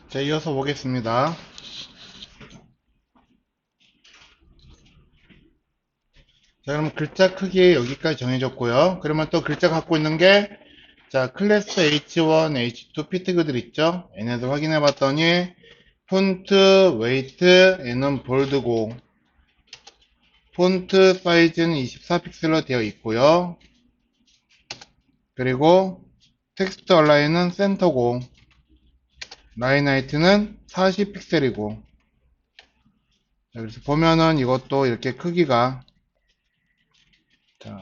자, 이어서 보겠습니다. 자, 그럼 글자 크기 여기까지 정해졌고요. 그러면 또 글자 갖고 있는 게, 자, 클래스 H1, H2 피트그들 있죠? 얘네들 확인해 봤더니, 폰트, 웨이트, 얘는 볼드고, 폰트 사이즈는 24픽셀로 되어 있고요. 그리고 텍스트 얼라인은 센터고, 라인 하이트는 40픽셀이고, 그래서 보면은 이것도 이렇게 크기가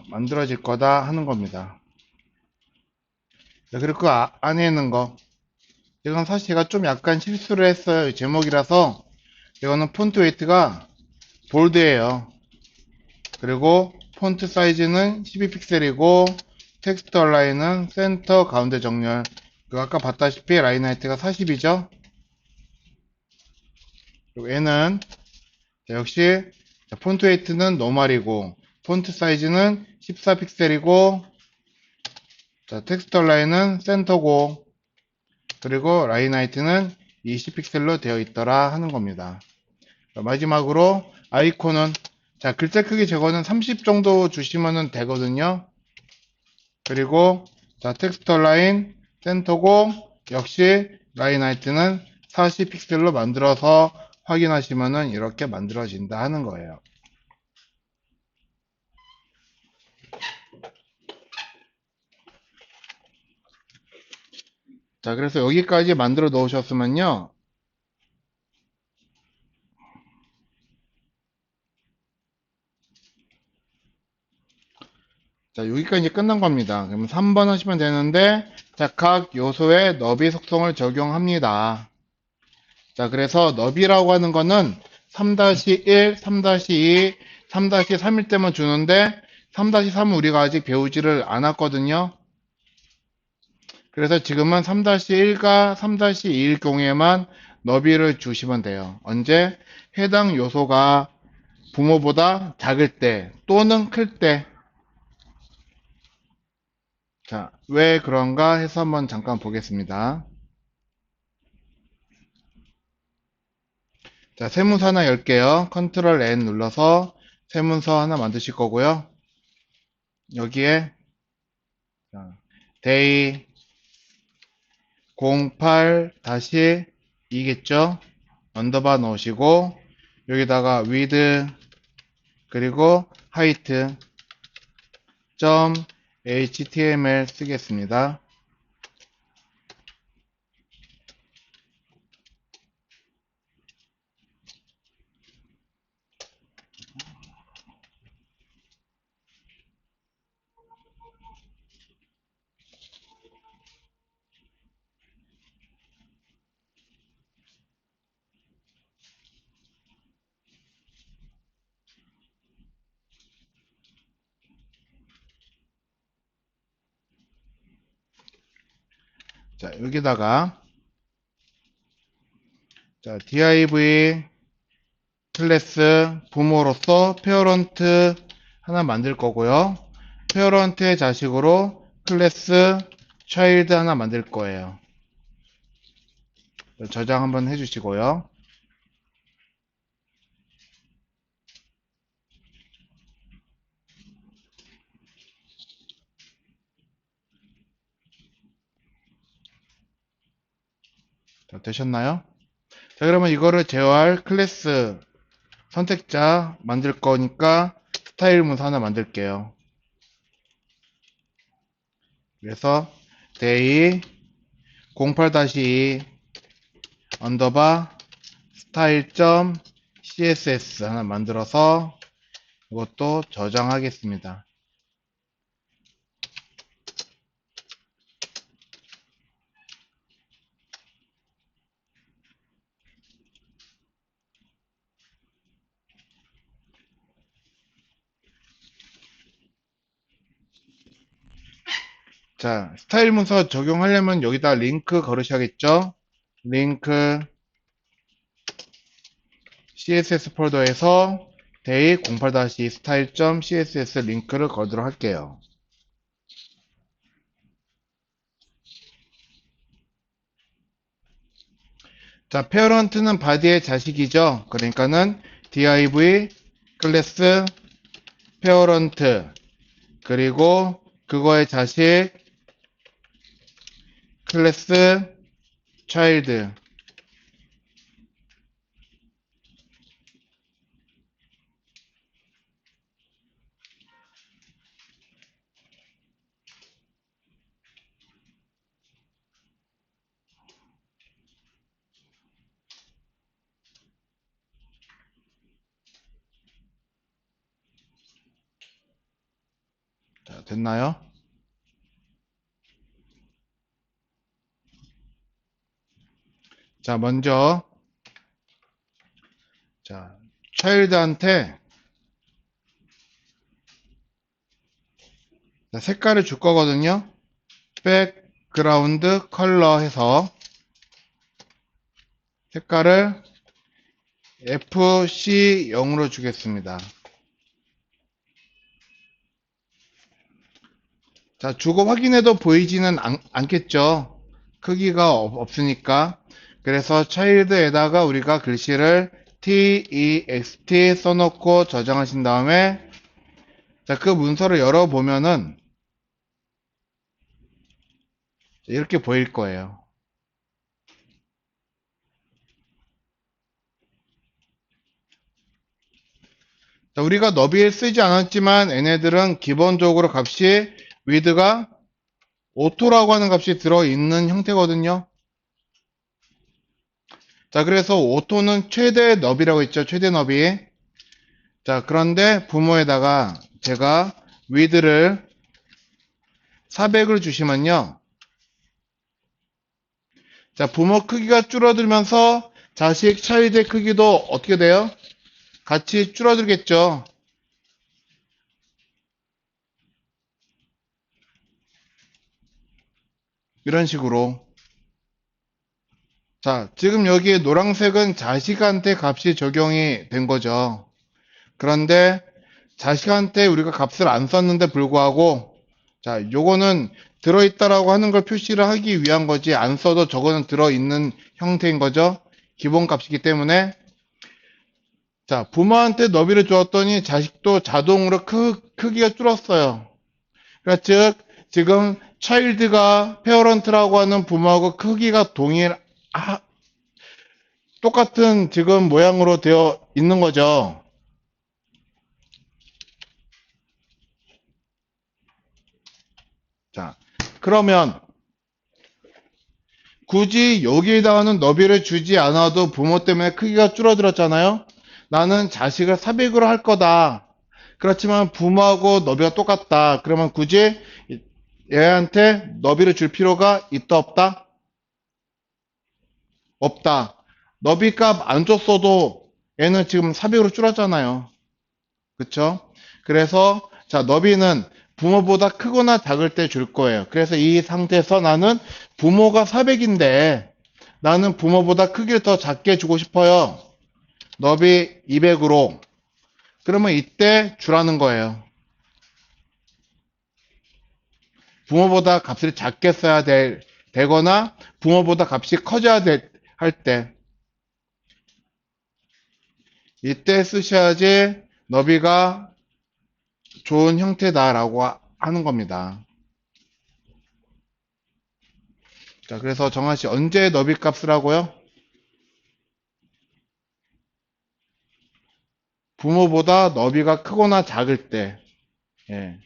만들어질 거다 하는 겁니다. 그리고 그 안에 있는 거, 이건 사실 제가 좀 약간 실수를 했어요. 제목이라서. 이거는 폰트 웨이트가 볼드예요. 그리고 폰트 사이즈는 12픽셀이고 텍스트 얼라인은 센터 가운데 정렬. 그 아까 봤다시피 라인 하이트가 40이죠. 그리고 얘는 역시 폰트 웨이트는 노멀이고 폰트 사이즈는 14픽셀이고 텍스트 얼라인은 센터고 그리고 라인 하이트는 20픽셀로 되어 있더라 하는 겁니다. 마지막으로 아이콘은 글자 크기 제거는 30 정도 주시면 되거든요. 그리고 텍스트 라인 센터고 역시 라인 하이트는 40픽셀로 만들어서 확인하시면 이렇게 만들어진다 하는 거예요. 자, 그래서 여기까지 만들어 놓으셨으면요. 자, 여기까지 끝난 겁니다. 그러면 3번 하시면 되는데, 각 요소의 너비 속성을 적용합니다. 자, 그래서 너비라고 하는 거는 3-1, 3-2, 3-3일 때만 주는데 3-3은 우리가 아직 배우지를 않았거든요. 그래서 지금은 3-1과 3-2일 경우에만 너비를 주시면 돼요. 언제? 해당 요소가 부모보다 작을 때 또는 클 때. 자, 왜 그런가 해서 한번 잠깐 보겠습니다. 자, 세문서 하나 열게요. 컨트롤 N 눌러서 세문서 하나 만드실 거고요. 여기에 데이 08-2겠죠? 언더바 넣으시고 여기다가 with 그리고 height .html 쓰겠습니다. 자, 여기다가 div 클래스 부모로서 페어런트 하나 만들 거고요. 페어런트의 자식으로 클래스 차일드 하나 만들 거예요. 저장 한번 해주시고요. 자, 되셨나요? 자, 그러면 이거를 제어할 클래스 선택자 만들 거니까 스타일 문서 하나 만들게요. 그래서 day 08-2 언더바 style.css 하나 만들어서 이것도 저장하겠습니다. 자, 스타일 문서 적용하려면 여기다 링크 걸으셔야겠죠? 링크 CSS 폴더에서 day 08-2 style.css 링크를 걸도록 할게요. 자, parent는 body의 자식이죠. 그러니까는 div 클래스 parent 그리고 그거의 자식 클래스 child. 자, 됐나요? 자, 먼저 자, child한테 색깔을 줄 거거든요. 백그라운드 컬러 해서 색깔을 FC0으로 주겠습니다. 자, 주고 확인해도 보이지는 않겠죠. 크기가 없으니까. 그래서 child에다가 우리가 글씨를 text 써놓고 저장하신 다음에 자, 그 문서를 열어보면은 이렇게 보일 거예요. 자, 우리가 너비에 쓰지 않았지만 얘네들은 기본적으로 값이 width가 오토라고 하는 값이 들어있는 형태거든요. 자, 그래서 오토는 최대 너비라고 했죠. 최대 너비. 자, 그런데 부모에다가 제가 width를 400을 주시면요. 자, 부모 크기가 줄어들면서 자식 차일드의 크기도 어떻게 돼요? 같이 줄어들겠죠. 이런 식으로. 자, 지금 여기 노란색은 자식한테 값이 적용이 된 거죠. 그런데 자식한테 우리가 값을 안 썼는데 불구하고 자, 요거는 들어있다라고 하는 걸 표시를 하기 위한 거지 안 써도 저거는 들어있는 형태인 거죠. 기본 값이기 때문에 자, 부모한테 너비를 주었더니 자식도 자동으로 크기가 줄었어요. 그러니까 즉 지금 child가 parent라고 하는 부모하고 크기가 똑같은 지금 모양으로 되어 있는 거죠. 자, 그러면 굳이 여기에다가는 너비를 주지 않아도 부모 때문에 크기가 줄어들었잖아요. 나는 자식을 400으로 할 거다. 그렇지만 부모하고 너비가 똑같다. 그러면 굳이 얘한테 너비를 줄 필요가 있다 없다? 없다. 너비 값 안 줬어도 얘는 지금 400으로 줄었잖아요. 그쵸? 그래서 자 너비는 부모보다 크거나 작을 때 줄 거예요. 그래서 이 상태에서 나는 부모가 400인데 나는 부모보다 크기를 더 작게 주고 싶어요. 너비 200으로. 그러면 이때 주라는 거예요. 부모보다 값을 작게 써야 되거나 부모보다 값이 커져야 할 때 이때 쓰셔야지 너비가 좋은 형태다라고 하는 겁니다. 자, 그래서 정하씨 언제 너비 값을 하고요? 부모보다 너비가 크거나 작을 때. 예.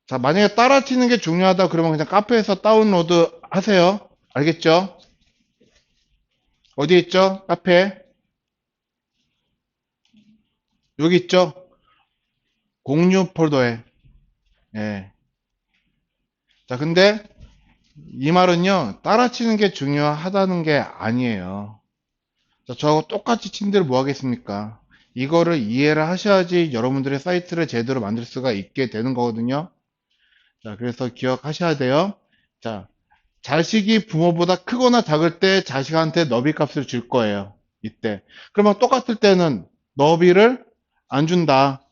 자, 만약에 따라치는 게 중요하다 그러면 그냥 카페에서 다운로드 하세요. 알겠죠? 어디 있죠? 카페. 여기 있죠? 공유 폴더에. 예. 자, 근데 이 말은요, 따라치는 게 중요하다는 게 아니에요. 자, 저하고 똑같이 친들 뭐 하겠습니까? 이거를 이해를 하셔야지 여러분들의 사이트를 제대로 만들 수가 있게 되는 거거든요. 자, 그래서 기억하셔야 돼요. 자, 자식이 부모보다 크거나 작을 때 자식한테 너비 값을 줄 거예요. 이때. 그러면 똑같을 때는 너비를 안 준다.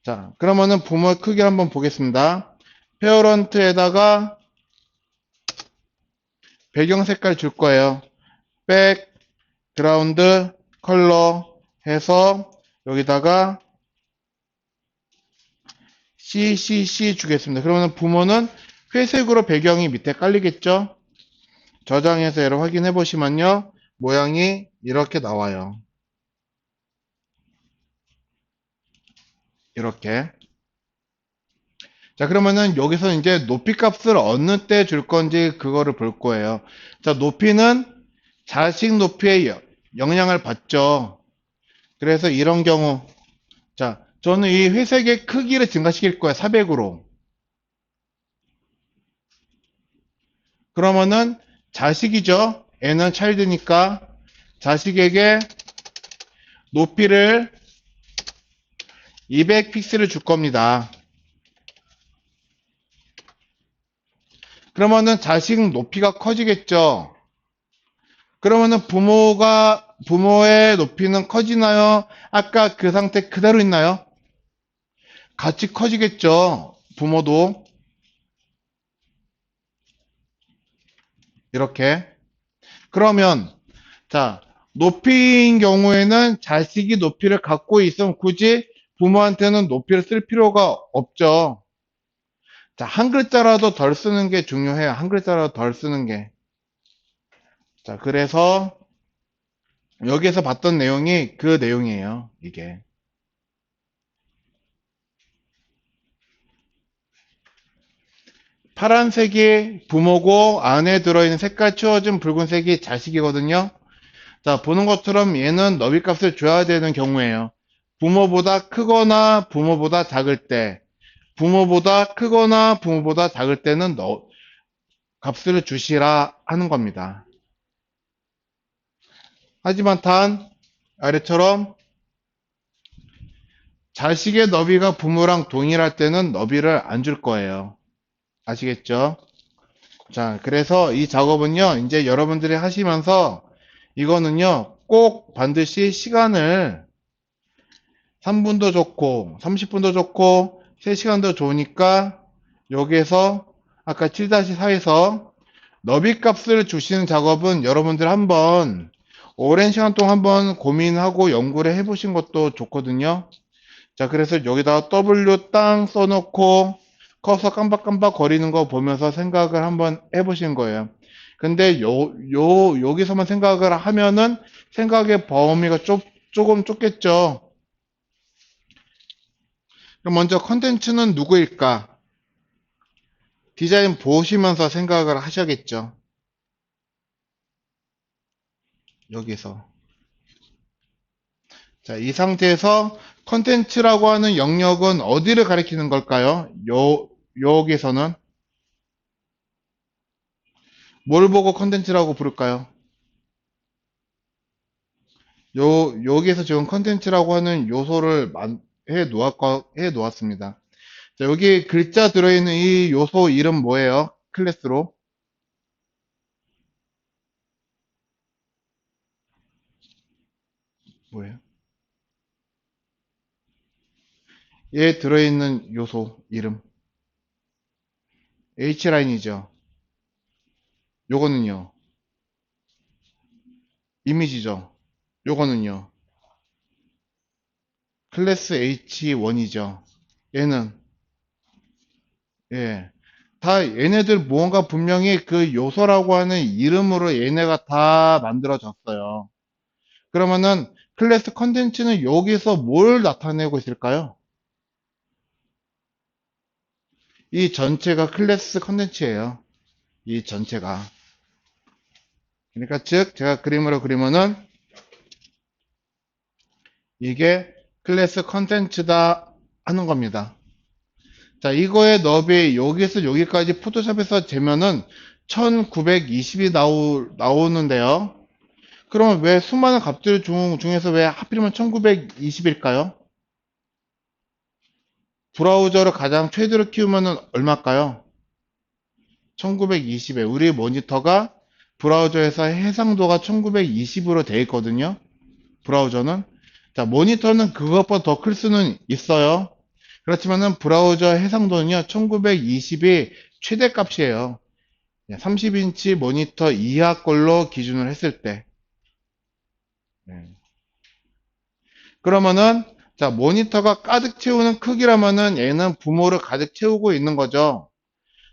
자, 그러면은 부모의 크기를 한번 보겠습니다. 페어런트에다가 배경 색깔 줄 거예요. 백, 그라운드, 컬러 해서 여기다가 CCC 주겠습니다. 그러면 부모는 회색으로 배경이 밑에 깔리겠죠? 저장해서 얘를 확인해 보시면요. 모양이 이렇게 나와요. 이렇게. 자, 그러면은 여기서 이제 높이 값을 어느 때 줄 건지 그거를 볼 거예요. 자, 높이는 자식 높이에 영향을 받죠. 그래서 이런 경우, 자, 저는 이 회색의 크기를 증가시킬 거예요. 400으로. 그러면은 자식이죠. 애는 차일드니까 자식에게 높이를 200픽셀을 줄 겁니다. 그러면은 자식 높이가 커지겠죠. 그러면은 부모의 높이는 커지나요? 아까 그 상태 그대로 있나요? 같이 커지겠죠. 부모도. 이렇게. 그러면, 자, 높이인 경우에는 자식이 높이를 갖고 있으면 굳이 부모한테는 높이를 쓸 필요가 없죠. 자, 한 글자라도 덜 쓰는 게 중요해요. 한 글자라도 덜 쓰는 게. 자, 그래서 여기에서 봤던 내용이 그 내용이에요. 이게. 파란색이 부모고 안에 들어있는 색깔 채워진 붉은색이 자식이거든요. 자, 보는 것처럼 얘는 너비값을 줘야 되는 경우에요. 부모보다 크거나 부모보다 작을 때, 부모보다 크거나 부모보다 작을 때는 값을 주시라 하는 겁니다. 하지만 단 아래처럼 자식의 너비가 부모랑 동일할 때는 너비를 안 줄 거예요. 아시겠죠? 자, 그래서 이 작업은요, 이제 여러분들이 하시면서 이거는요, 꼭 반드시 시간을 3분도 좋고, 30분도 좋고, 3시간도 좋으니까 여기에서 아까 7-4에서 너비 값을 주시는 작업은 여러분들 한번 오랜 시간 동안 한번 고민하고 연구를 해보신 것도 좋거든요. 자, 그래서 여기다 W 땅 써놓고 커서 깜박깜박 거리는 거 보면서 생각을 한번 해보신 거예요. 근데 여기서만 생각을 하면은 생각의 범위가 조금 좁겠죠. 그럼 먼저 컨텐츠는 누구일까? 디자인 보시면서 생각을 하셔야겠죠. 여기서. 자, 이 상태에서 컨텐츠라고 하는 영역은 어디를 가리키는 걸까요? 여기서는 뭘 보고 컨텐츠라고 부를까요? 여기에서 지금 컨텐츠라고 하는 요소를 해 놓았습니다. 자, 여기 글자 들어있는 이 요소 이름 뭐예요? 클래스로. 뭐예요? 얘 들어있는 요소 이름. H라인이죠. 요거는요. 이미지죠. 요거는요. 클래스 H1이죠. 얘는, 예. 다 얘네들 무언가 분명히 그 요소라고 하는 이름으로 얘네가 다 만들어졌어요. 그러면은 클래스 컨텐츠는 여기서 뭘 나타내고 있을까요? 이 전체가 클래스 컨텐츠예요. 이 전체가. 그러니까 즉 제가 그림으로 그리면은 이게 클래스 컨텐츠다 하는 겁니다. 자, 이거의 너비 여기서 여기까지 포토샵에서 재면은 1920이 나오는데요. 그러면 왜 수많은 값들 중에서 왜 하필이면 1920일까요? 브라우저를 가장 최대로 키우면은 얼마일까요? 1920에 우리 모니터가 브라우저에서 해상도가 1920으로 되어 있거든요. 브라우저는. 자, 모니터는 그것보다 더 클 수는 있어요. 그렇지만은 브라우저 해상도는요, 1920이 최대값이에요. 30인치 모니터 이하 걸로 기준을 했을 때. 네. 그러면은, 자, 모니터가 가득 채우는 크기라면은 얘는 부모를 가득 채우고 있는 거죠.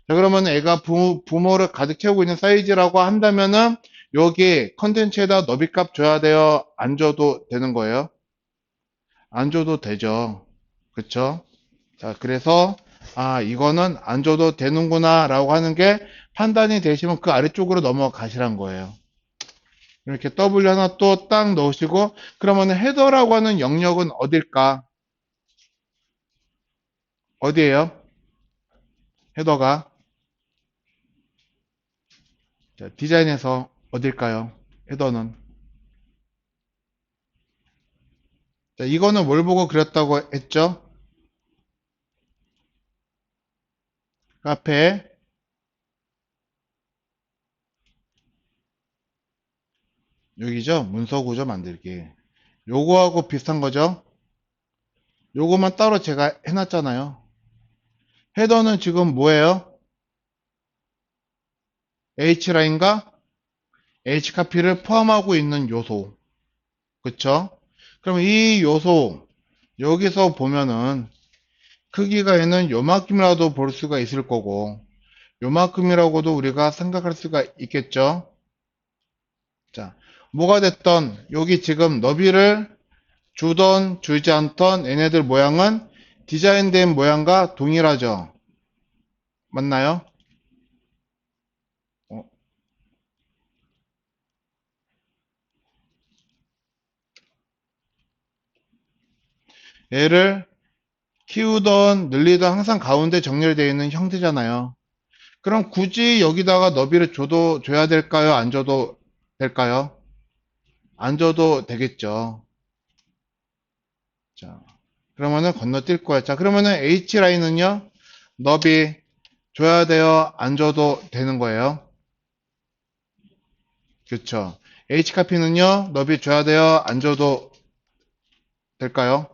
자, 그러면 애가 부모를 가득 채우고 있는 사이즈라고 한다면은, 여기 컨텐츠에다 너비값 줘야 돼요? 안 줘도 되는 거예요? 안 줘도 되죠. 그쵸? 자, 그래서, 아, 이거는 안 줘도 되는구나, 라고 하는 게 판단이 되시면 그 아래쪽으로 넘어가시란 거예요. 이렇게 W 하나 또 딱 넣으시고, 그러면 헤더라고 하는 영역은 어딜까? 어디에요? 헤더가. 자, 디자인에서 어딜까요? 헤더는. 자, 이거는 뭘 보고 그렸다고 했죠? 카페. 여기죠? 문서 구조 만들기. 요거하고 비슷한 거죠? 요거만 따로 제가 해놨잖아요. 헤더는 지금 뭐예요? H라인과 H카피를 포함하고 있는 요소. 그쵸? 그럼 이 요소, 여기서 보면은 크기가 얘는 요만큼이라도 볼 수가 있을 거고, 요만큼이라고도 우리가 생각할 수가 있겠죠? 자, 뭐가 됐던, 여기 지금 너비를 주던, 주지 않던 얘네들 모양은 디자인된 모양과 동일하죠? 맞나요? 어, 얘를 키우던, 늘리던 항상 가운데 정렬되어 있는 형태잖아요. 그럼 굳이 여기다가 너비를 줘야 될까요? 안 줘도 될까요? 안 줘도 되겠죠. 자, 그러면은 건너뛸 거야. 자, 그러면은 H라인은요, 너비 줘야 돼요? 안 줘도 되는 거예요? 그쵸. H카피는요, 너비 줘야 돼요? 안 줘도 될까요?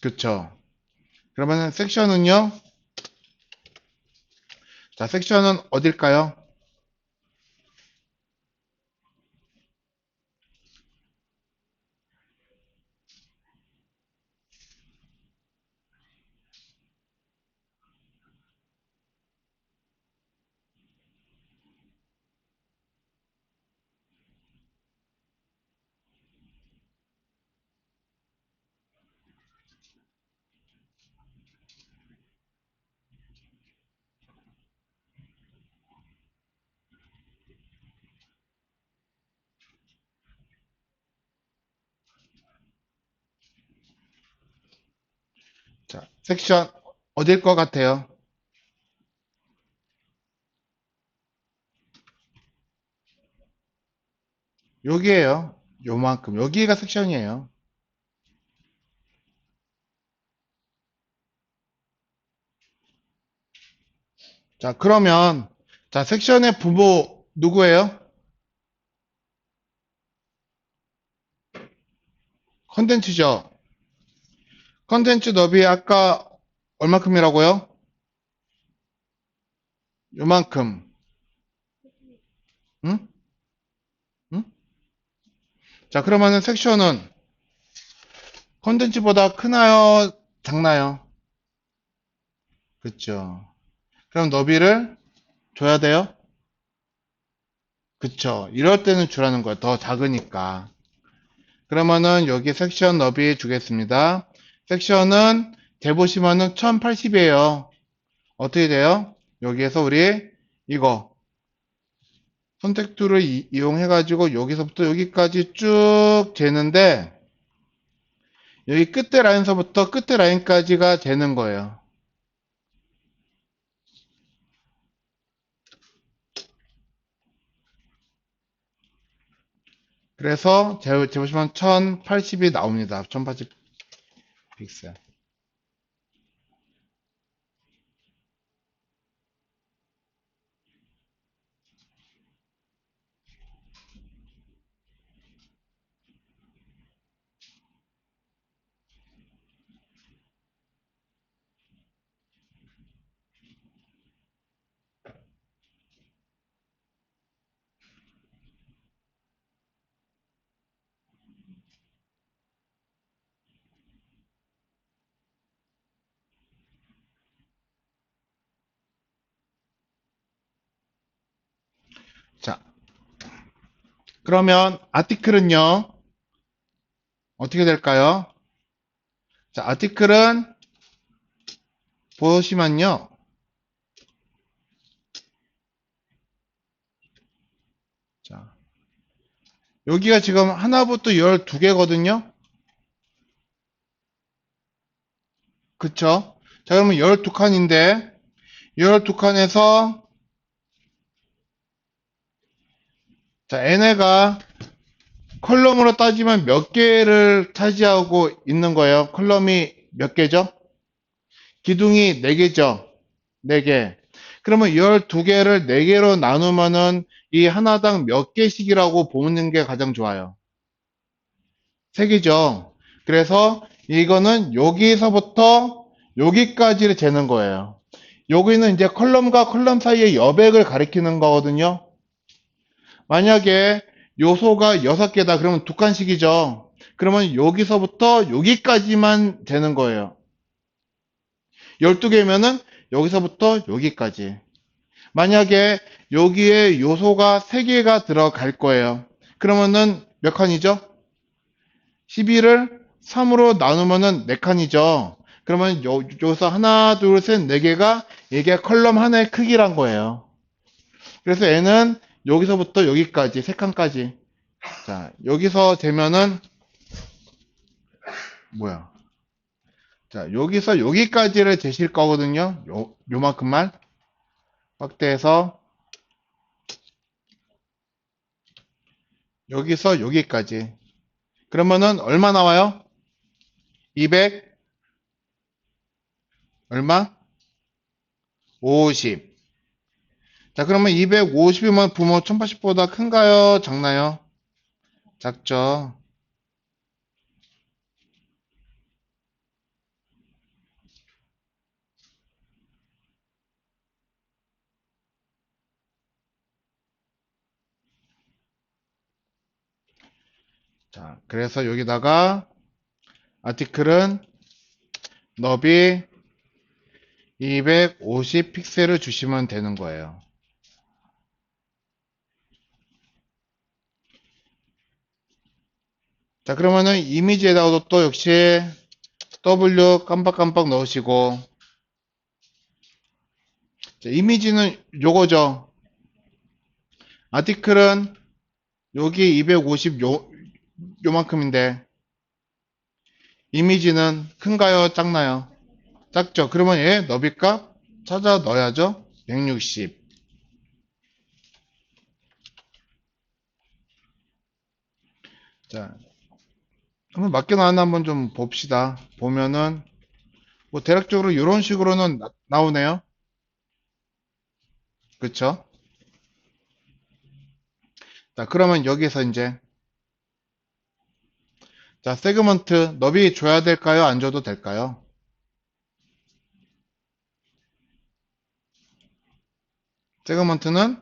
그쵸. 그러면은 섹션은요, 자, 섹션은 어딜까요? 자, 섹션 어딜 것 같아요? 여기에요. 요만큼. 여기가 섹션이에요. 자, 그러면, 자, 섹션의 부모 누구예요? 컨텐츠죠. 컨텐츠 너비 아까 얼마큼이라고요? 요만큼. 응? 응? 자, 그러면은 섹션은 컨텐츠보다 크나요? 작나요? 그쵸. 그럼 너비를 줘야 돼요? 그쵸. 이럴 때는 주라는 거야. 더 작으니까. 그러면은 여기 섹션 너비 주겠습니다. 섹션은 재보시면은 1080이에요. 어떻게 돼요? 여기에서 우리 이거 선택 툴을 이용해가지고 여기서부터 여기까지 쭉 재는데 여기 끝에 라인서부터 끝에 라인까지가 재는 거예요. 그래서 재보시면 1080이 나옵니다. 1080 픽셀. 그러면 아티클은요, 어떻게 될까요? 자, 아티클은 보시면요. 자, 여기가 지금 하나부터 12개거든요. 그쵸? 자, 그러면 12칸인데, 12칸에서, 자, 얘네가 컬럼으로 따지면 몇 개를 차지하고 있는 거예요? 컬럼이 몇 개죠? 기둥이 4개죠? 4개. 그러면 12개를 4개로 나누면은 이 하나당 몇 개씩이라고 보는 게 가장 좋아요? 3개죠? 그래서 이거는 여기서부터 여기까지를 재는 거예요. 여기는 이제 컬럼과 컬럼 사이의 여백을 가리키는 거거든요. 만약에 요소가 6개다 그러면 2칸씩이죠. 그러면 여기서부터 여기까지만 되는 거예요. 12개면은 여기서부터 여기까지. 만약에 여기에 요소가 3개가 들어갈 거예요. 그러면은 몇 칸이죠? 12를 3으로 나누면은 4칸이죠. 그러면 여기서 하나, 둘, 셋, 4개가 이게 컬럼 하나의 크기란 거예요. 그래서 얘는 여기서부터 여기까지, 3칸까지. 자, 여기서 되면은, 뭐야. 자, 여기서 여기까지를 재실 거거든요. 요만큼만. 확대해서, 여기서 여기까지. 그러면은 얼마 나와요? 200, 얼마? 50. 자, 그러면 250이면 부모 1080보다 큰가요? 작나요? 작죠. 자, 그래서 여기다가 아티클은 너비 250 픽셀을 주시면 되는 거예요. 자, 그러면은 이미지에다가도 또 역시 W 깜빡깜빡 넣으시고, 자, 이미지는 요거죠. 아티클은 여기 250 요만큼인데, 이미지는 큰가요? 작나요? 작죠? 그러면 얘 너비값 찾아 넣어야죠. 160. 자, 한번 맞게 나왔나 한번 좀 봅시다. 보면은, 뭐 대략적으로 이런 식으로는 나오네요. 그쵸? 자, 그러면 여기서 이제, 자, 세그먼트 너비 줘야 될까요? 안 줘도 될까요? 세그먼트는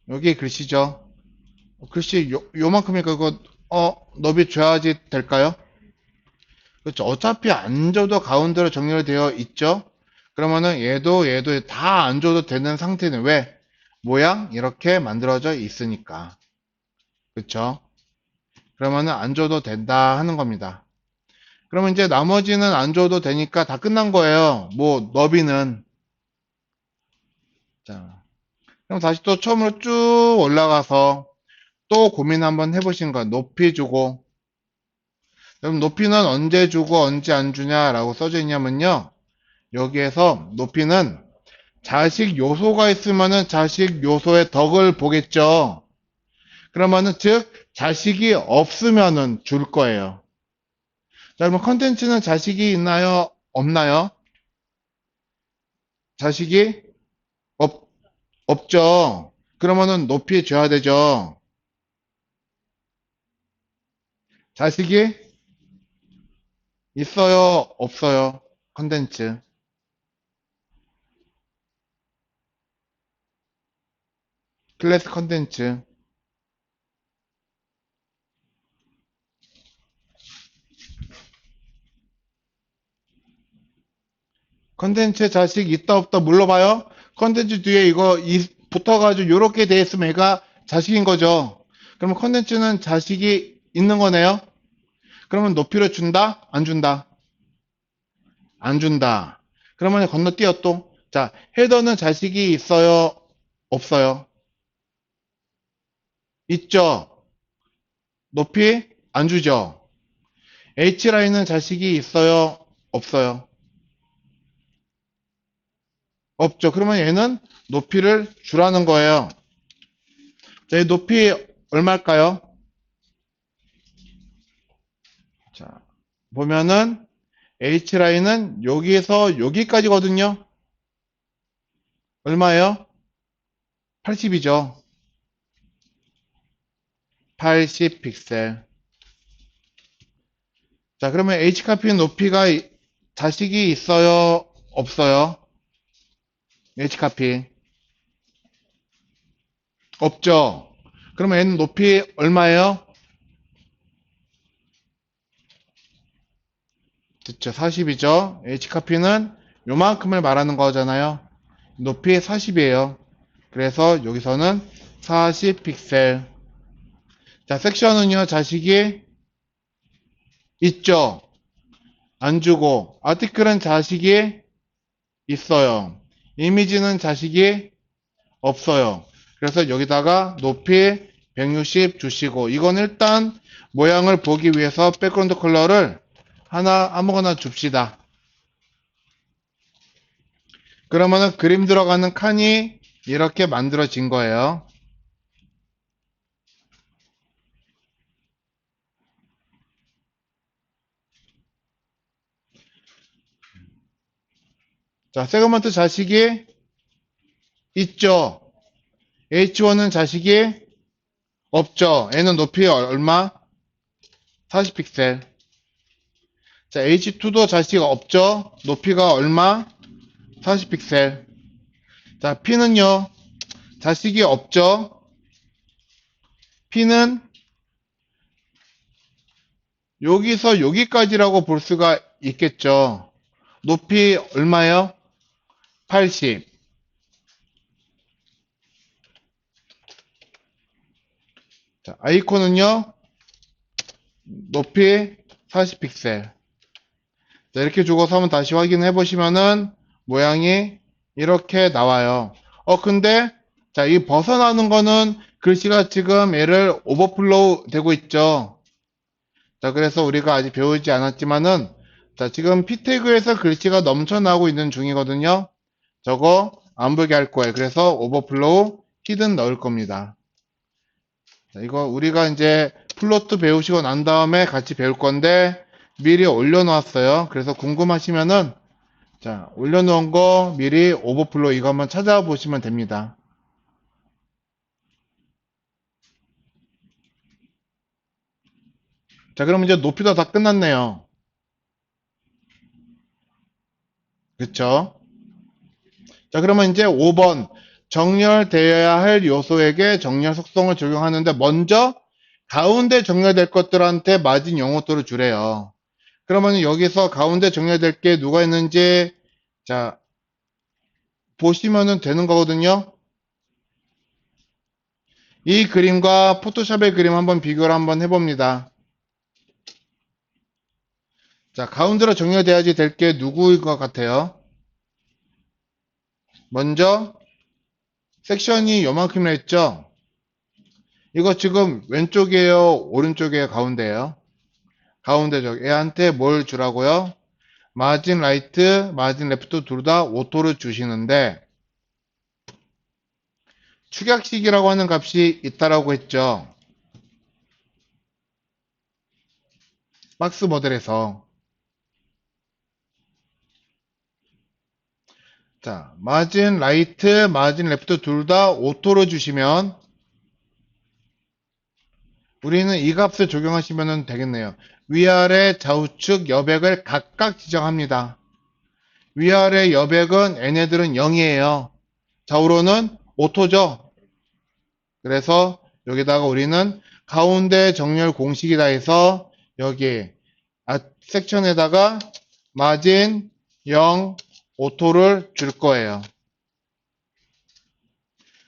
여기 글씨죠. 글씨 요만큼이니까 그거, 너비 줘야지 될까요? 그렇죠. 어차피 안 줘도 가운데로 정렬되어 있죠. 그러면은 얘도 다 안 줘도 되는 상태는 왜? 모양 이렇게 만들어져 있으니까. 그렇죠? 그러면은 안 줘도 된다 하는 겁니다. 그러면 이제 나머지는 안 줘도 되니까 다 끝난 거예요. 뭐 너비는. 자, 그럼 다시 또 처음으로 쭉 올라가서 또 고민 한번 해보신 거예요. 높이 주고. 그럼 높이는 언제 주고 언제 안 주냐라고 써져 있냐면요. 여기에서 높이는 자식 요소가 있으면은 자식 요소의 덕을 보겠죠. 그러면은 즉 자식이 없으면은 줄 거예요. 자, 그러면 컨텐츠는 자식이 있나요? 없나요? 자식이 없, 없죠. 그러면은 높이 줘야 되죠. 자식이 있어요? 없어요? 컨텐츠. 클래스 컨텐츠. 컨텐츠 자식 있다 없다 물어봐요. 컨텐츠 뒤에 이거 붙어가지고 이렇게 돼 있으면 얘가 자식인 거죠. 그러면 컨텐츠는 자식이 있는 거네요. 그러면 높이를 준다? 안 준다? 안 준다. 그러면 건너뛰어 또. 자, 헤더는 자식이 있어요? 없어요? 있죠? 높이? 안 주죠? H라인은 자식이 있어요? 없어요? 없죠. 그러면 얘는 높이를 주라는 거예요. 자, 이 높이 얼마일까요? 자, 보면은 H라인은 여기에서 여기까지거든요. 얼마예요? 80이죠. 80 픽셀. 자, 그러면 H카피 높이가 자식이 있어요? 없어요? H카피. 없죠. 그러면 N 높이 얼마예요? 그쵸, 40이죠. H카피는 요만큼을 말하는 거잖아요. 높이 40이에요. 그래서 여기서는 40 픽셀. 자, 섹션은요, 자식이 있죠. 안 주고, 아티클은 자식이 있어요. 이미지는 자식이 없어요. 그래서 여기다가 높이 160 주시고, 이건 일단 모양을 보기 위해서 백그라운드 컬러를 아무거나 줍시다. 그러면은 그림 들어가는 칸이 이렇게 만들어진 거예요. 자, 세그먼트 자식이 있죠. H1은 자식이 없죠. N은 높이 얼마? 40픽셀. 자, H2도 자식 없죠. 높이가 얼마? 40픽셀. 자, P는요. 자식이 없죠. P는 여기서 여기까지라고 볼 수가 있겠죠. 높이 얼마예요? 80. 자, 아이콘은요. 높이 40픽셀. 자, 이렇게 주고서 한번 다시 확인해 보시면은 모양이 이렇게 나와요. 근데 자, 이 벗어나는 거는 글씨가 지금 얘를 오버플로우 되고 있죠. 자, 그래서 우리가 아직 배우지 않았지만은 자, 지금 P 태그에서 글씨가 넘쳐나고 있는 중이거든요. 저거 안 보게 할 거예요. 그래서 오버플로우 히든 넣을 겁니다. 자, 이거 우리가 이제 플로트 배우시고 난 다음에 같이 배울 건데 미리 올려놓았어요. 그래서 궁금하시면은 자, 올려놓은 거 미리 오버플로우 이거 한번 찾아보시면 됩니다. 자, 그럼 이제 높이도 다 끝났네요. 그쵸? 자, 그러면 이제 5번. 정렬되어야 할 요소에게 정렬 속성을 적용하는데 먼저 가운데 정렬될 것들한테 마진 영호도를 주래요. 그러면 여기서 가운데 정렬될 게 누가 있는지 자, 보시면은 되는 거거든요. 이 그림과 포토샵의 그림 한번 비교를 한번 해봅니다. 자, 가운데로 정렬돼야지 될 게 누구일 것 같아요? 먼저 섹션이 요만큼이나 있죠? 이거 지금 왼쪽이에요? 오른쪽이에요? 가운데에요? 가운데죠. 얘한테 뭘 주라고요? 마진 라이트, 마진 레프트 둘 다 오토를 주시는데 축약식이라고 하는 값이 있다라고 했죠. 박스 모델에서. 자, 마진 라이트, 마진 레프트 둘 다 오토로 주시면 우리는 이 값을 적용하시면 되겠네요. 위아래 좌우측 여백을 각각 지정합니다. 위아래 여백은 얘네들은 0이에요. 좌우로는 오토죠. 그래서 여기다가 우리는 가운데 정렬 공식이다 해서 여기 섹션에다가 마진 0 오토를 줄 거예요.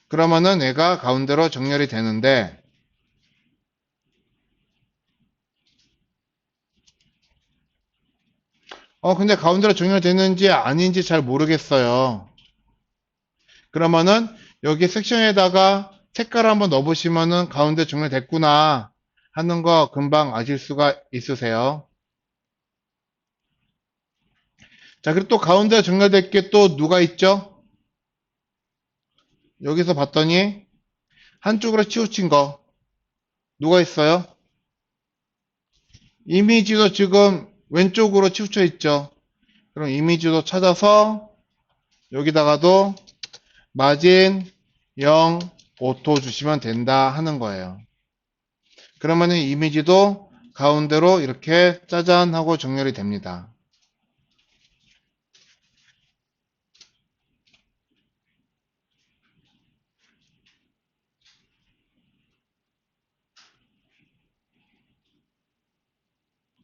그러면은 얘가 가운데로 정렬이 되는데 근데 가운데로 정렬되는지 아닌지 잘 모르겠어요. 그러면은 여기 섹션에다가 색깔을 한번 넣어보시면은 가운데 정렬됐구나 하는 거 금방 아실 수가 있으세요. 자, 그리고 또 가운데 정렬될 게 또 누가 있죠? 여기서 봤더니 한쪽으로 치우친 거 누가 있어요? 이미지도 지금 왼쪽으로 치우쳐 있죠. 그럼 이미지도 찾아서 여기다가도 마진 0 오토 주시면 된다 하는 거예요. 그러면은 이미지도 가운데로 이렇게 짜잔 하고 정렬이 됩니다.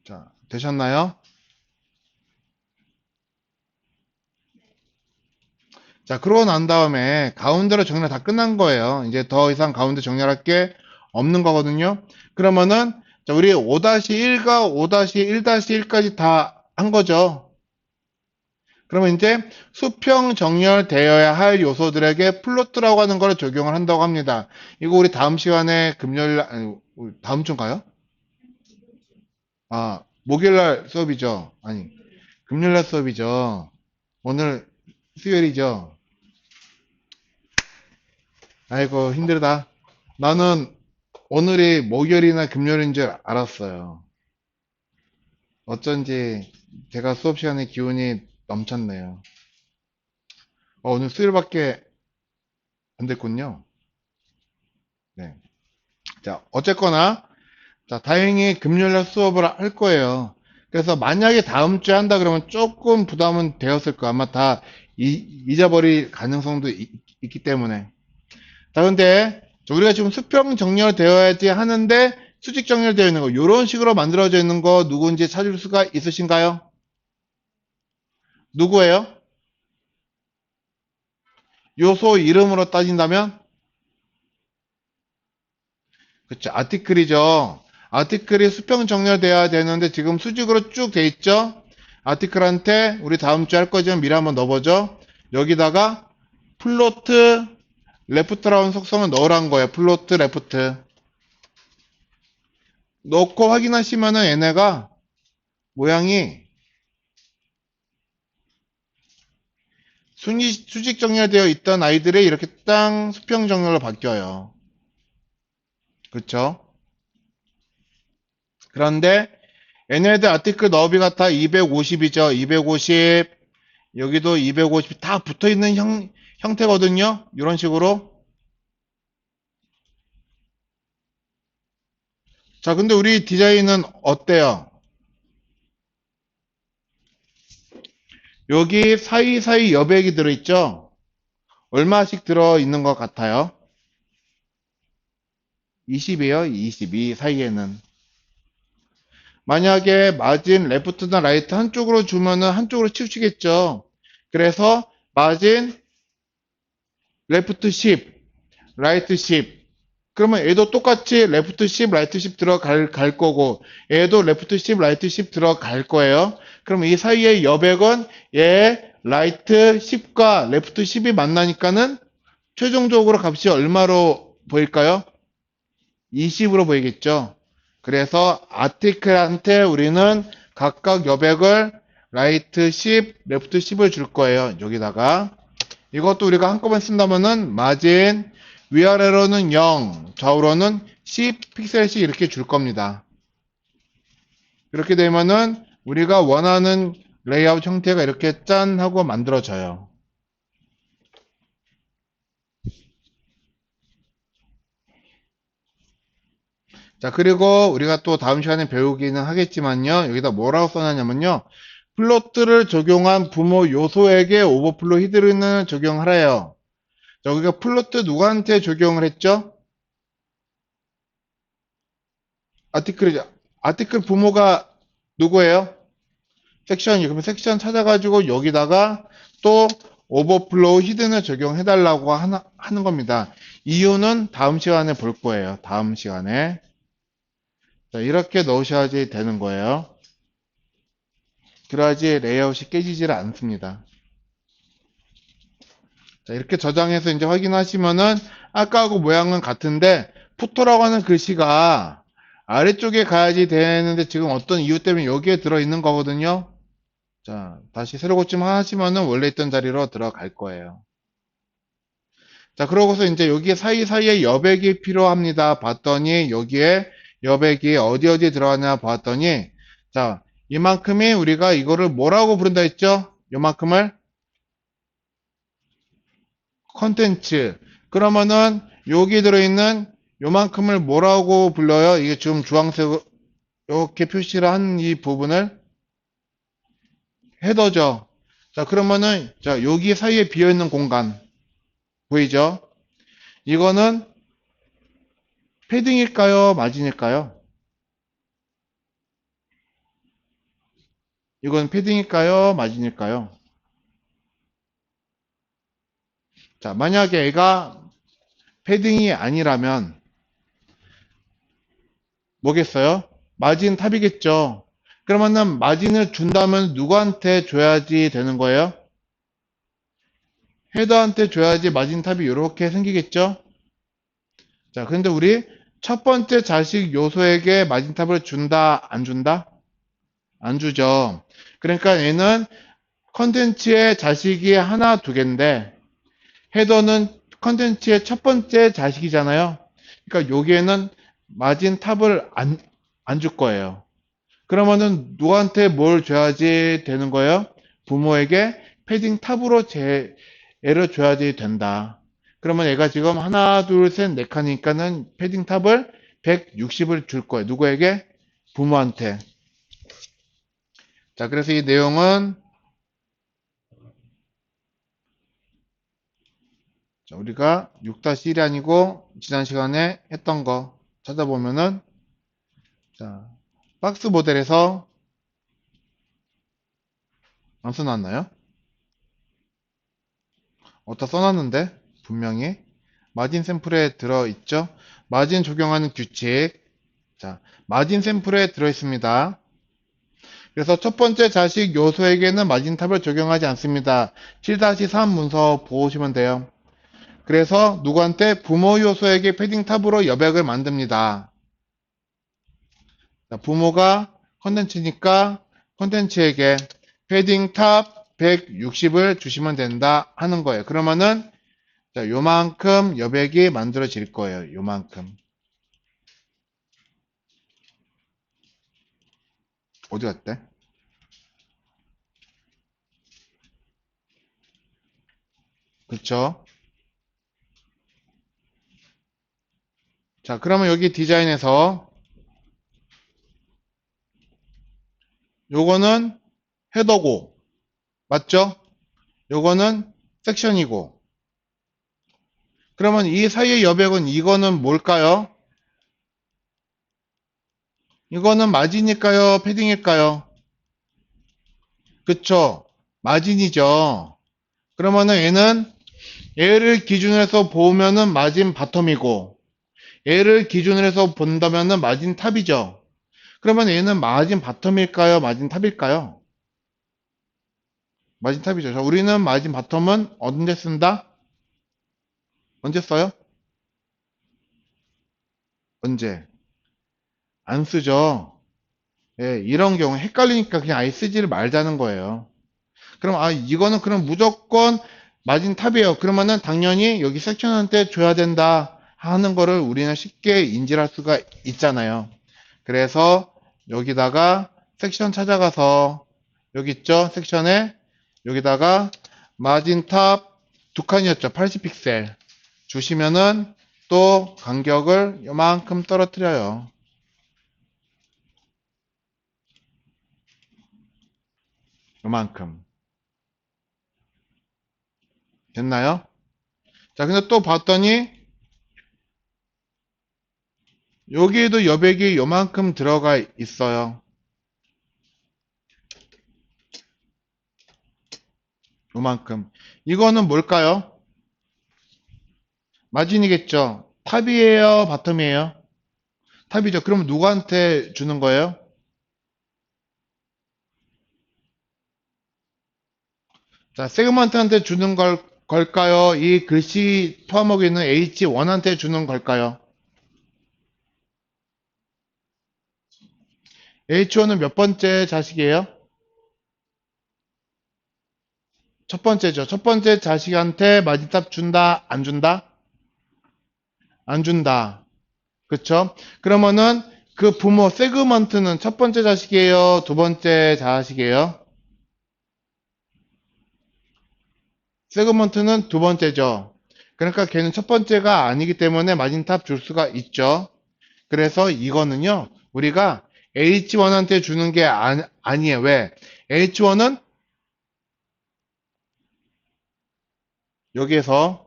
자, 되셨나요? 자, 그러고 난 다음에 가운데로 정렬 다 끝난 거예요. 이제 더 이상 가운데 정렬할 게 없는 거거든요. 그러면은 자, 우리 5-1과 5-1-1까지 다 한 거죠. 그러면 이제 수평 정렬되어야 할 요소들에게 플로트라고 하는 걸 적용을 한다고 합니다. 이거 우리 다음 시간에 금요일, 아니, 다음 주인가요? 목요일 날 수업이죠. 아니, 금요일 날 수업이죠. 오늘 수요일이죠. 아이고, 힘들다. 나는 오늘이 목요일이나 금요일인 줄 알았어요. 어쩐지 제가 수업 시간에 기운이 넘쳤네요. 오늘 수요일밖에 안 됐군요. 네. 자, 어쨌거나, 자, 다행히 금요일 날 수업을 할 거예요. 그래서 만약에 다음 주에 한다 그러면 조금 부담은 되었을 거야. 아마 다 잊어버릴 가능성도 있기 때문에. 자, 근데 우리가 지금 수평 정렬되어야지 하는데 수직 정렬되어 있는 거, 이런 식으로 만들어져 있는 거 누구인지 찾을 수가 있으신가요? 누구예요? 요소 이름으로 따진다면? 그쵸, 아티클이죠. 아티클이 수평 정렬되어야 되는데 지금 수직으로 쭉 돼 있죠? 아티클한테 우리 다음 주에 할 거지만 미리 한번 넣어보죠. 여기다가 플로트 레프트라는 속성을 넣으란 거예요. 플로트 레프트. 넣고 확인하시면은 얘네가 모양이 수직 정렬되어 있던 아이들이 이렇게 땅 수평 정렬로 바뀌어요. 그쵸? 그런데 얘네들 아티클 너비가 다 250이죠. 250, 여기도 250, 다 붙어 있는 형태거든요. 이런 식으로. 자, 근데 우리 디자인은 어때요? 여기 사이사이 여백이 들어있죠? 얼마씩 들어있는 것 같아요? 20이에요. 22 사이에는. 만약에 마진 레프트나 라이트 한쪽으로 주면은 한쪽으로 치우치겠죠. 그래서 마진 레프트 10, 라이트 10. 그러면 얘도 똑같이 레프트 10, 라이트 10 갈 거고 얘도 레프트 10, 라이트 10 들어갈 거예요. 그럼 이 사이의 여백은 얘 라이트 10과 레프트 10이 만나니까는 최종적으로 값이 얼마로 보일까요? 20으로 보이겠죠. 그래서 아티클한테 우리는 각각 여백을 라이트 10, 레프트 10을 줄 거예요. 여기다가 이것도 우리가 한꺼번에 쓴다면은 마진 위아래로는 0, 좌우로는 10 픽셀씩 이렇게 줄 겁니다. 이렇게 되면은 우리가 원하는 레이아웃 형태가 이렇게 짠 하고 만들어져요. 자, 그리고 우리가 또 다음 시간에 배우기는 하겠지만요. 여기다 뭐라고 써놨냐면요. 플로트를 적용한 부모 요소에게 오버플로 히드른을 적용하래요. 자, 우리가 플로트 누구한테 적용을 했죠? 아티클이죠. 아티클 부모가 누구예요? 섹션이. 그러면 섹션 찾아가지고 여기다가 또 오버플로우 히든을 적용해달라고 하는 겁니다. 이유는 다음 시간에 볼 거예요. 다음 시간에. 자, 이렇게 넣으셔야지 되는 거예요. 그래야지 레이아웃이 깨지질 않습니다. 자, 이렇게 저장해서 이제 확인하시면은 아까하고 모양은 같은데 푸터라고 하는 글씨가 아래쪽에 가야지 되는데 지금 어떤 이유 때문에 여기에 들어있는 거거든요. 자, 다시 새로 고침 하시면은 원래 있던 자리로 들어갈 거예요. 자, 그러고서 이제 여기 사이사이에 여백이 필요합니다. 봤더니 여기에 여백이 어디 어디 들어가냐 봤더니 자, 이만큼이 우리가 이거를 뭐라고 부른다 했죠? 요만큼을 컨텐츠. 그러면은 여기 들어있는 요만큼을 뭐라고 불러요? 이게 지금 주황색 이렇게 표시를 한 이 부분을 헤더죠. 자, 그러면은 자, 여기 사이에 비어있는 공간 보이죠? 이거는 패딩일까요? 마진일까요? 이건 패딩일까요? 마진일까요? 자, 만약에 애가 패딩이 아니라면 뭐겠어요? 마진 탑이겠죠. 그러면은 마진을 준다면 누구한테 줘야지 되는 거예요? 헤더한테 줘야지 마진 탑이 이렇게 생기겠죠? 자, 근데 우리 첫 번째 자식 요소에게 마진 탑을 준다, 안 준다? 안 주죠. 그러니까 얘는 컨텐츠의 자식이 하나, 두 개인데 헤더는 컨텐츠의 첫 번째 자식이잖아요. 그러니까 여기에는 마진 탑을 안 줄 거예요. 그러면은 누구한테 뭘 줘야지 되는 거예요? 부모에게 패딩 탑으로 애를 줘야지 된다. 그러면 얘가 지금 하나, 둘, 셋, 네 칸이니까는 패딩 탑을 160을 줄 거예요. 누구에게? 부모한테. 자, 그래서 이 내용은 자, 우리가 6-1이 아니고 지난 시간에 했던 거 찾아보면은 자, 박스 모델에서 안 써놨나요? 어디다 써놨는데 분명히 마진 샘플에 들어있죠. 마진 적용하는 규칙. 자, 마진 샘플에 들어있습니다. 그래서 첫 번째 자식 요소에게는 마진 탑을 적용하지 않습니다. 7-3 문서 보시면 돼요. 그래서 누구한테 부모 요소에게 패딩 탑으로 여백을 만듭니다. 자, 부모가 컨텐츠니까 컨텐츠에게 패딩 탑 160을 주시면 된다 하는 거예요. 그러면은 자, 요만큼 여백이 만들어질 거예요. 요만큼. 어디 갔대? 그쵸? 자, 그러면 여기 디자인에서 요거는 헤더고, 맞죠? 요거는 섹션이고. 그러면 이 사이의 여백은 이거는 뭘까요? 이거는 마진일까요? 패딩일까요? 그쵸? 마진이죠. 그러면은 얘를 기준으로 해서 보면은 마진 바텀이고, 얘를 기준으로 해서 본다면은 마진 탑이죠. 그러면 얘는 마진 바텀일까요? 마진 탑일까요? 마진 탑이죠. 자, 우리는 마진 바텀은 언제 쓴다? 언제 써요? 언제? 안 쓰죠. 예, 이런 경우 헷갈리니까 그냥 아예 쓰지를 말자는 거예요. 그럼 이거는 그럼 무조건 마진 탑이에요. 그러면은 당연히 여기 섹션한테 줘야 된다 하는 거를 우리는 쉽게 인지할 수가 있잖아요. 그래서 여기다가 섹션 찾아가서 여기 있죠? 섹션에 여기다가 마진 탑 두 칸이었죠. 80픽셀 주시면은 또 간격을 요만큼 떨어뜨려요. 요만큼. 됐나요? 자, 근데 또 봤더니 여기에도 여백이 요만큼 들어가 있어요. 요만큼. 이거는 뭘까요? 마진이겠죠? 탑이에요? 바텀이에요? 탑이죠. 그럼 누구한테 주는 거예요? 자, 세그먼트한테 주는 걸까요? 이 글씨 포함하고 있는 H1한테 주는 걸까요? H1은 몇 번째 자식이에요? 첫 번째죠. 첫 번째 자식한테 마진탑 준다? 안 준다? 안 준다. 그쵸? 그러면은 그 부모 세그먼트는 첫 번째 자식이에요? 두 번째 자식이에요? 세그먼트는 두 번째죠. 그러니까 걔는 첫 번째가 아니기 때문에 마진탑 줄 수가 있죠. 그래서 이거는요, 우리가 H1한테 주는 게 아니에요. 왜? H1은 여기에서,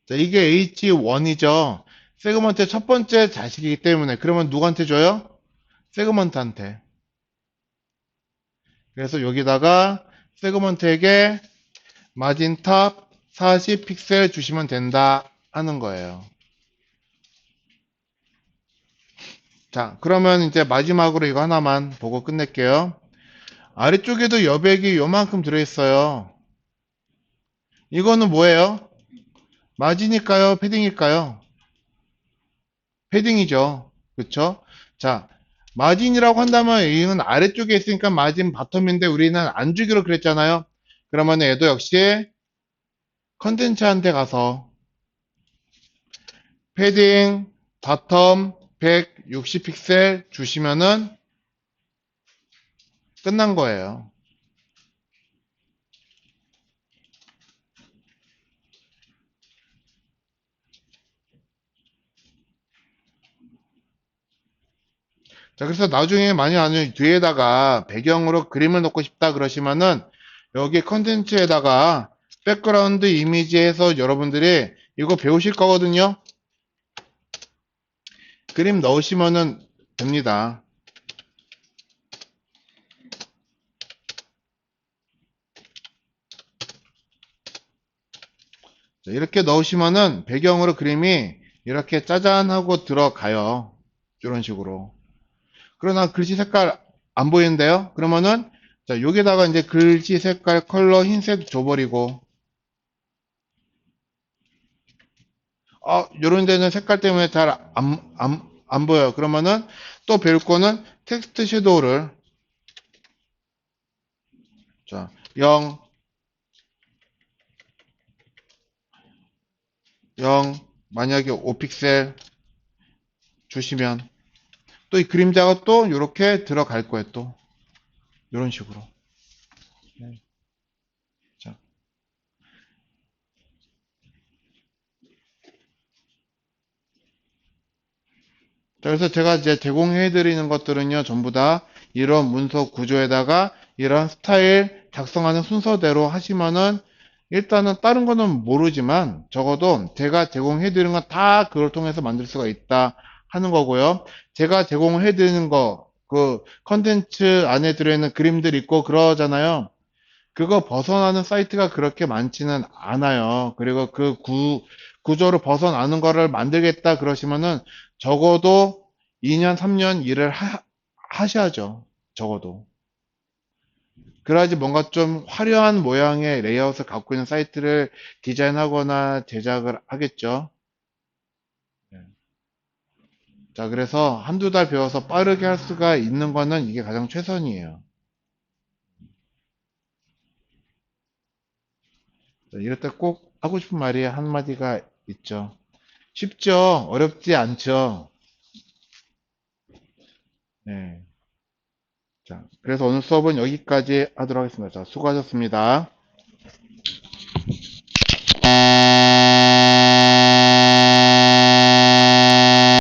자, 이게 H1이죠. 세그먼트의 첫 번째 자식이기 때문에, 그러면 누구한테 줘요? 세그먼트한테. 그래서 여기다가 세그먼트에게 마진탑 40 픽셀 주시면 된다 하는 거예요. 자, 그러면 이제 마지막으로 이거 하나만 보고 끝낼게요. 아래쪽에도 여백이 요만큼 들어있어요. 이거는 뭐예요? 마진일까요? 패딩일까요? 패딩이죠. 그쵸? 자, 마진이라고 한다면 이는 아래쪽에 있으니까 마진 바텀인데 우리는 안 주기로 그랬잖아요. 그러면 얘도 역시 컨텐츠한테 가서 패딩 바텀 160 픽셀 주시면은 끝난 거예요. 자, 그래서 나중에 만약 아니면 뒤에다가 배경으로 그림을 넣고 싶다 그러시면은 여기 컨텐츠에다가 백그라운드 이미지 해서 여러분들이 이거 배우실 거거든요. 그림 넣으시면은 됩니다. 자, 이렇게 넣으시면은 배경으로 그림이 이렇게 짜잔 하고 들어가요. 이런 식으로. 그러나 글씨 색깔 안 보이는데요? 그러면은 자, 여기다가 이제 글씨 색깔 컬러 흰색 줘버리고 요런 데는 색깔 때문에 잘 안 보여요. 그러면은 또 배울 거는 텍스트 섀도우를 자, 0, 0, 만약에 5픽셀 주시면 또 이 그림자가 또 이렇게 들어갈 거예요. 또 이런 식으로. 네. 자, 그래서 제가 이제 제공해 드리는 것들은요, 전부 다 이런 문서 구조에다가 이런 스타일 작성하는 순서대로 하시면은 일단은 다른 거는 모르지만 적어도 제가 제공해 드리는 건 다 그걸 통해서 만들 수가 있다 하는 거고요. 제가 제공해 드리는 거, 그 컨텐츠 안에 들어있는 그림들 있고 그러잖아요. 그거 벗어나는 사이트가 그렇게 많지는 않아요. 그리고 그 구조를 벗어나는 거를 만들겠다 그러시면은 적어도 2년, 3년 일을 하셔야죠. 적어도. 그래야지 뭔가 좀 화려한 모양의 레이아웃을 갖고 있는 사이트를 디자인하거나 제작을 하겠죠. 네. 자, 그래서 한두 달 배워서 빠르게 할 수가 있는 거는 이게 가장 최선이에요. 자, 이럴 때 꼭 하고 싶은 말이 한마디가 있죠. 쉽죠? 어렵지 않죠? 네. 자, 그래서 오늘 수업은 여기까지 하도록 하겠습니다. 자, 수고하셨습니다.